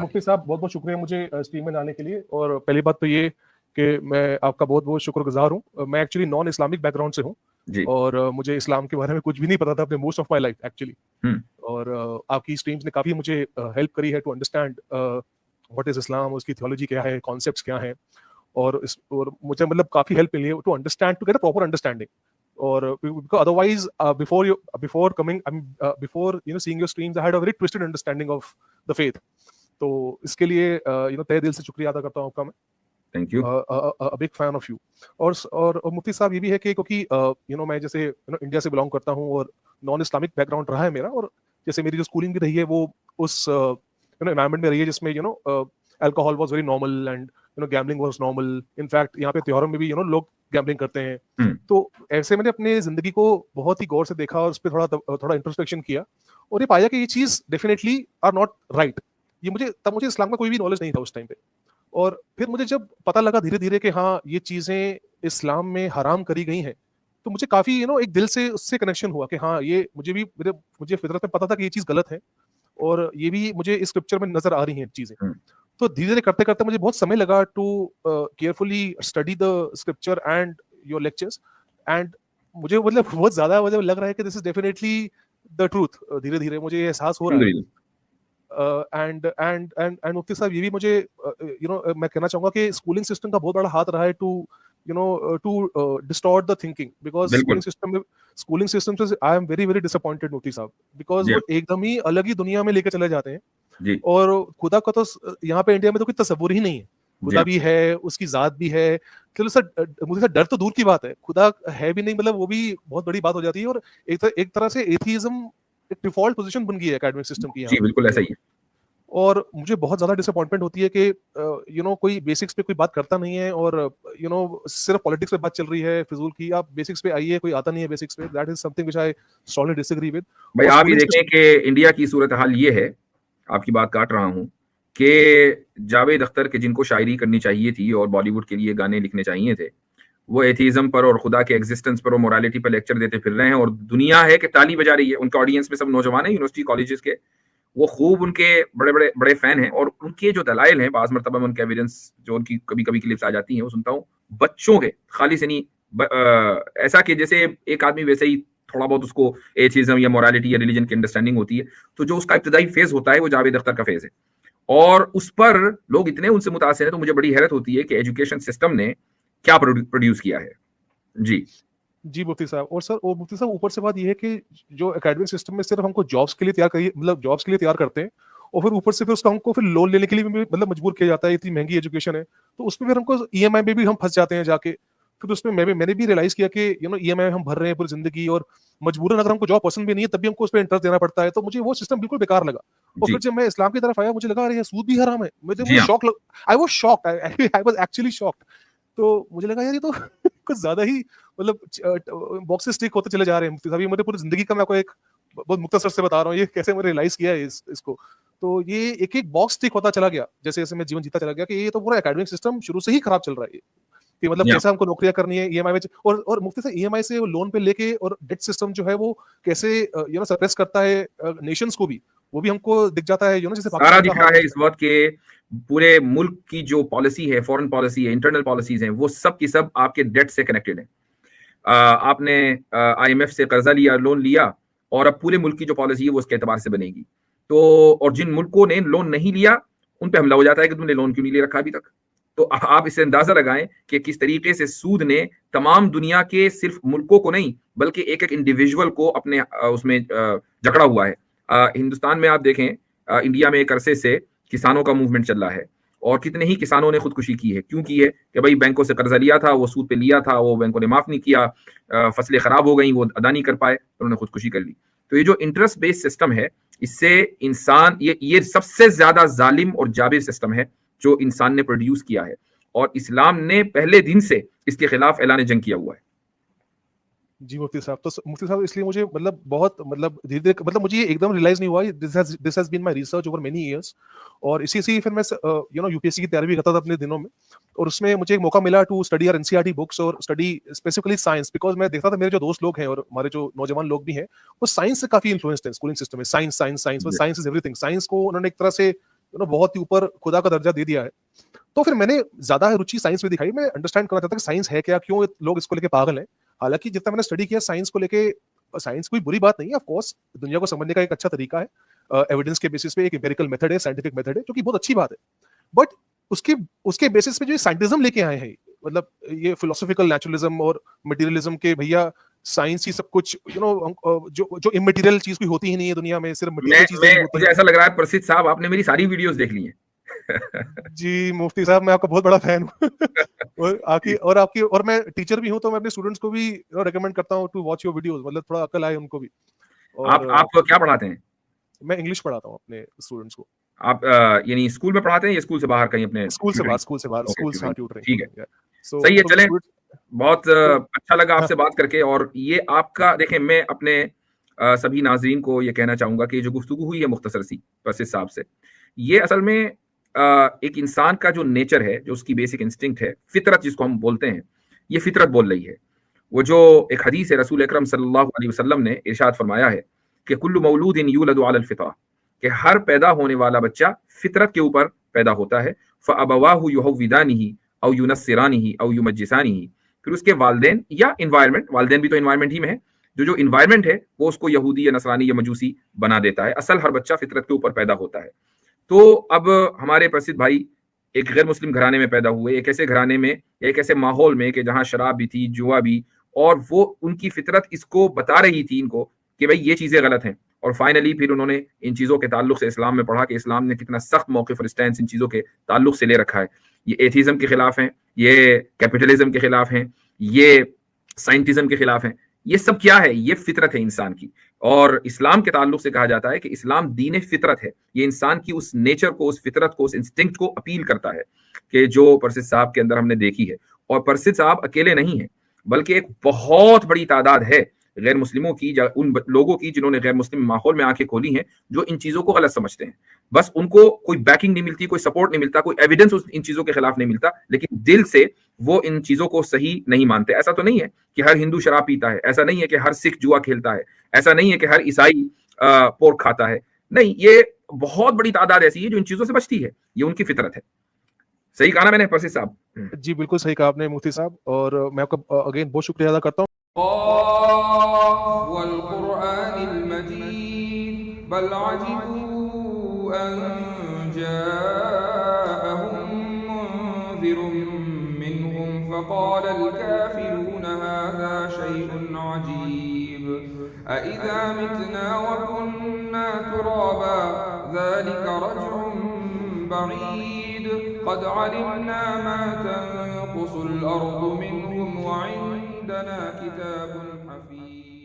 मुफ्ती साहब बहुत बहुत शुक्रिया मुझे स्ट्रीम में आने के लिए। और पहली बात तो ये कि मैं आपका बहुत बहुत शुक्रगुजार हूँ। मैं एक्चुअली नॉन इस्लामिक बैकग्राउंड से हूँ और मुझे इस्लाम के बारे में कुछ भी नहीं पता था अपने most of my life actually. और आपकी स्ट्रीम्स ने काफ़ी मुझे हेल्प करी है to understand what is Islam, उसकी थियोलॉजी क्या है, कॉन्सेप्ट्स क्या हैं। और मुझे मतलब काफ़ी हेल्प मिली है to understand, to get a proper understanding. और otherwise before coming before seeing your streams I had a very twisted understanding of the faith. तो इसके लिए तहे दिल से शुक्रिया अदा करता हूँ आपका मैं। Thank you. Big fan of you. और मुफ्ती साहब ये भी है कि क्योंकि मैं जैसे इंडिया से बिलोंग करता हूँ और नॉन इस्लामिक बैकग्राउंड रहा है मेरा, और जैसे मेरी जो स्कूलिंग भी रही है वो उस एनवायरनमेंट में रही है जिसमें alcohol was very normal and gambling was normal. In fact यहाँ पे त्योहारों में भी लोग गैम्बलिंग करते हैं। तो ऐसे मैंने अपने जिंदगी को बहुत ही गौर से देखा और उस पर थोड़ा इंट्रोस्पेक्शन किया और ये पाया कि ये चीज डेफिनेटली आर नॉट राइट। ये मुझे इस्लाम का कोई भी नॉलेज नहीं था उस टाइम पे। और फिर मुझे जब पता लगा धीरे धीरे कि हाँ ये चीजें इस्लाम में हराम करी गई हैं, तो मुझे काफी एक दिल से उससे कनेक्शन हुआ कि हाँ ये मुझे फितरत में पता था कि ये चीज गलत है और ये भी मुझे इस स्क्रिप्चर में नजर आ रही हैं चीजें। तो धीरे धीरे करते करते मुझे बहुत समय लगा to carefully study the scripture and your lectures. And मुझे मतलब बहुत ज्यादा मुझे लग रहा है कि this is definitely the truth. धीरे धीरे मुझे एहसास हो रहा है। एंड मुफ्ती साहब ये भी मुझे मैं कहना चाहूंगा कि स्कूलिंग सिस्टम का बहुत बड़ा हाथ रहा है to distort the thinking, because schooling system से I am very very disappointed मुफ्ती साहब, बिकॉज वो एकदम ही अलग ही दुनिया में लेके चले जाते हैं। और खुदा का तो यहाँ पे इंडिया में तो कोई तस्वुर ही नहीं है। खुदा भी है, उसकी जात भी है, चलो सर मुझे डर तो दूर की बात है, खुदा है भी नहीं, मतलब वो भी बहुत बड़ी बात हो जाती है। और एक तरह से एथीइज्म एक डिफॉल्ट पोजीशन बन गई है एकेडमिक सिस्टम की। जी बिल्कुल ऐसा ही है। और मुझे बहुत ज्यादा डिसअपॉइंटमेंट होती है कि कोई बेसिक्स पे कोई बात करता नहीं है और सिर्फ पॉलिटिक्स पे बात चल रही है फिजूल की। आप बेसिक्स पे आइए, कोई आता नहीं है बेसिक्स पे। That is something which I strongly disagree with. भाई आप ये देखें कि इंडिया की सूरत हाल ये है, आपकी बात काट रहा हूं, कि जावेद अख्तर के जिनको शायरी करनी चाहिए थी और बॉलीवुड के लिए गाने लिखने चाहिए थे, वो एथीज्म पर और खुदा के एग्जिस्टेंस पर और मोरालिटी पर लेक्चर देते फिर रहे हैं। और दुनिया है कि ताली बजा रही है। उनका ऑडियंस में सब नौजवान है यूनिवर्सिटी कॉलेजेस के, वो खूब उनके बड़े बड़े बड़े फैन हैं। और उनके जो दलाइल हैं, बाज मरतबा में उनके एविडेंस जो उनकी कभी कभी क्लिप्स आ जाती हैं, वो सुनता हूँ बच्चों के खाली से नहीं, ऐसा कि जैसे एक आदमी वैसे ही थोड़ा बहुत उसको एथीज्म या मोरालिटी या रिलीजन की अंडरस्टैंडिंग होती है, तो जो उसका इब्तदाई फेज होता है वो जावेद अख्तर का फेज है। और उस पर लोग इतने उनसे मुतासिर हैं, तो मुझे बड़ी हैरत होती है कि एजुकेशन सिस्टम ने क्या प्रोड्यूस किया है। जी मुफ्ती साहब। और सर मुफ्ती साहब ऊपर से बात यह है कि जो एकेडमिक सिस्टम में सिर्फ हमको जॉब्स के लिए तैयार करिए, मतलब जॉब्स के लिए तैयार करते हैं, और फिर ऊपर से फिर उसका हमको फिर लोन लेने के लिए भी मतलब मजबूर किया जाता है। इतनी महंगी एजुकेशन है, तो उसमें फिर हमको ईएमआई में भी हम फंस जाते हैं जाके। फिर उसमें मैंने भी रियलाइज किया कि ईएमआई हम भर रहे हैं पूरी जिंदगी, और मजबूरन अगर हमको जॉब पसंद भी नहीं है तब भी हमको उस पर इंटरेस्ट देना पड़ता है। तो मुझे वो सिस्टम बिल्कुल बेकार लगा। और फिर जब मैं इस्लाम की तरफ आया, मुझे लगा अरे सूद भी हराम है। मुझे वो shock I was shocked, I was actually shocked. तो मुझे लगा यार ये तो कुछ ज्यादा ही मतलब बॉक्सेस टिक होते चले जा रहे हैं मुफ्ती साहब। ये मेरे पूरी जिंदगी का मैं आपको एक बहुत मुख्तसर से बता रहा हूँ ये कैसे मैंने रियलाइज किया है इसको। तो ये एक एक बॉक्स टिक होता चला गया जैसे जैसे मैं जीवन जीता चला गया कि ये तो पूरा एकेडमिक सिस्टम शुरू से ही खराब चल रहा है। कि मतलब कैसे हमको नौकरियां करनी है ईएमआई में, और मुफ्ती साहब ईएमआई से लोन पे लेके, और डेट सिस्टम जो है वो कैसे सप्रेस करता है नेशंस को भी, वो भी हमको दिख जाता है। जैसे सारा दिख रहा है इस वक्त के पूरे मुल्क की जो पॉलिसी है, फॉरेन पॉलिसी है, इंटरनल पॉलिसीज हैं, वो सब की सब आपके डेट से कनेक्टेड है। आपने आईएमएफ से कर्जा लिया, लोन लिया, और अब पूरे मुल्क की जो पॉलिसी है वो उसके एतबार से बनेगी। तो और जिन मुल्कों ने लोन नहीं लिया उन पे हमला हो जाता है कि तुमने लोन क्यों नहीं ले रखा अभी तक। तो आप इससे अंदाजा लगाएं कि किस तरीके से सूद ने तमाम दुनिया के सिर्फ मुल्कों को नहीं बल्कि एक एक इंडिविजुअल को अपने उसमें जकड़ा हुआ है। हिंदुस्तान में आप देखें, इंडिया में एक अरसे से किसानों का मूवमेंट चल रहा है, और कितने ही किसानों ने खुदकुशी की है। क्यों की है? कि भाई बैंकों से कर्जा लिया था, वो सूद पे लिया था, वो बैंकों ने माफ नहीं किया, फसलें खराब हो गई, वो अदा नहीं कर पाए, तो उन्होंने खुदकुशी कर ली। तो ये जो इंटरेस्ट बेस्ड सिस्टम है, इससे इंसान ये सबसे ज्यादा जालिम और जाबिर सिस्टम है जो इंसान ने प्रोड्यूस किया है, और इस्लाम ने पहले दिन से इसके खिलाफ ऐलान जंग किया हुआ है। जी मुफ्ती साहब। तो मुफ्ती साहब इसलिए मुझे मतलब बहुत मतलब धीरे धीरे मतलब मुझे एकदम रियलाइज नहीं हुआ। This has been my research over many years. और इसी से फिर मैं यूपीएससी की तैयारी भी करता था अपने दिनों में, और उसमें मुझे एक मौका मिला टू स्टडी एनसीईआरटी बुक्स और स्टडी स्पेसिफिकली साइंस, बिकॉज मैं देखता था मेरे जो दोस्त लोग हैं और हमारे जो नौजवान लोग भी हैं वो साइंस से काफी इन्फ्लुएंस्ड हैं। स्कूलिंग सिस्टम में science science science science is everything. Science को उन्होंने एक तरह से बहुत ही ऊपर खुदा का दर्जा दे दिया है। तो फिर मैंने ज्यादा रुचि साइंस में दिखाई। मैं अंडरस्टैंड करना चाहता कि साइंस है क्या, क्यों लोग इसको लेके पागल हैं। हालांकि जितना मैंने स्टडी किया साइंस को लेके, साइंस कोई बुरी बात नहीं है, ऑफ कोर्स दुनिया को समझने का एक अच्छा तरीका है, एविडेंस के बेसिस पे एक एम्पिरिकल मेथड है, साइंटिफिक मेथड है, जो कि बहुत अच्छी बात है। बट उसके उसके बेसिस पे जो साइंटिज्म लेके आए हैं, मतलब ये फिलोसॉफिकल नेचुरलिज्म और मटेरियलिज्म के भैया साइंस ही सब कुछ, जो इमटेरियल चीज कोई होती ही नहीं है दुनिया में, सिर्फ मटेरियल चीजें होती मुझे हैं। ऐसा लग रहा है प्रसिद्ध साहब आपने मेरी सारी वीडियोस देख ली हैं। जी मुफ्ती साहब, मैं आपका बहुत बड़ा फैन हूँ। और मैं टीचर भी हूँ, तो मैं अपने स्टूडेंट्स को भी रेकमेंड करता हूँ टू वॉच योर वीडियोस, मतलब थोड़ा अकल आए उनको भी। और आप क्या पढ़ाते हैं? मैं इंग्लिश पढ़ाता हूँ अपने स्टूडेंट्स को। आप यानी स्कूल में पढ़ाते हैं या स्कूल से बाहर कहीं अपने स्कूल से बाहर, ओके, स्कूल से, हाँ, ठीक है, ट्यूटरिंग। सही है। चलें, बहुत तो अच्छा लगा हाँ, आपसे बात करके। और ये आपका देखें, मैं अपने सभी नाजरीन को ये कहना चाहूंगा कि जो गुफ्तगू हुई है मुख्तसर सी प्रसिद्ध साहब से, ये असल में एक इंसान का जो नेचर है, जो उसकी बेसिक इंस्टिंक्ट है, फितरत जिसको हम बोलते हैं, ये फितरत बोल रही है। वो जो एक हदीस है, रसूल अकरम सल्लल्लाहु अलैहि वसल्लम ने इरशाद फरमाया है कि कुल्लु मौलूदिन यूलदु अलल फितरा, कि हर पैदा होने वाला बच्चा फितरत के ऊपर पैदा होता है। फअबवाहु युहव्विदानिही औ युनस्सिरानिही औ युमज्जिसानिही, फिर उसके वालिदैन या इन्वायरमेंट, वालिदैन भी तो इन्वायरमेंट ही में है, जो इन्वायरमेंट है वो उसको यहूदी या नसरानी या मजूसी बना देता है। असल हर बच्चा फितरत के ऊपर पैदा होता है। तो अब हमारे प्रसिद्ध भाई एक गैर मुस्लिम घराने में पैदा हुए, एक ऐसे घराने में, एक ऐसे माहौल में कि जहां शराब भी थी, जुआ भी, और वो उनकी फितरत इसको बता रही थी इनको कि भाई ये चीजें गलत हैं। और फाइनली फिर उन्होंने इन चीजों के ताल्लुक से इस्लाम में पढ़ा कि इस्लाम ने कितना सख्त मौक़िफ़ और स्टैंस इन चीजों के ताल्लुक से ले रखा है। ये एथीज्म के खिलाफ हैं, ये कैपिटलिज्म के खिलाफ हैं, ये साइंटिज्म के खिलाफ हैं। ये सब क्या है? ये फितरत है इंसान की। और इस्लाम के ताल्लुक से कहा जाता है कि इस्लाम दीन फितरत है। ये इंसान की उस नेचर को, उस फितरत को, उस इंस्टिंक्ट को अपील करता है कि जो परसिद साहब के अंदर हमने देखी है। और परसिद साहब अकेले नहीं है, बल्कि एक बहुत बड़ी तादाद है गैर मुस्लिमों की, उन लोगों की जिन्होंने गैर मुस्लिम माहौल में आंखें खोली हैं, जो इन चीजों को गलत समझते हैं। बस उनको कोई बैकिंग नहीं मिलती, कोई सपोर्ट नहीं मिलता, कोई एविडेंस इन चीजों के खिलाफ नहीं मिलता, लेकिन दिल से वो इन चीजों को सही नहीं मानते। ऐसा तो नहीं है कि हर हिंदू शराब पीता है, ऐसा नहीं है कि हर सिख जुआ खेलता है, ऐसा नहीं है कि हर ईसाई पोर्क खाता है। नहीं, ये बहुत बड़ी तादाद ऐसी है जो इन चीजों से बचती है। ये उनकी फितरत है। सही कहा ना मैंने परसिद साहब? जी बिल्कुल सही कहा आपने मुफ्ती साहब, और मैं आपका अगेन बहुत शुक्रिया अदा करता हूँ। बल अजिबू अन जाअहुम मुन्ज़िरुम मिनहुम फ़क़ालल काफ़िरून हाज़ा शैउन अजीब अइज़ा मितना व कुन्ना तुराबा ज़ालिका रज्उन बईद क़द अलिमना मा तनक़ुसुल अर्दु मिनहुम व इंदना किताबुन हफ़ीज़।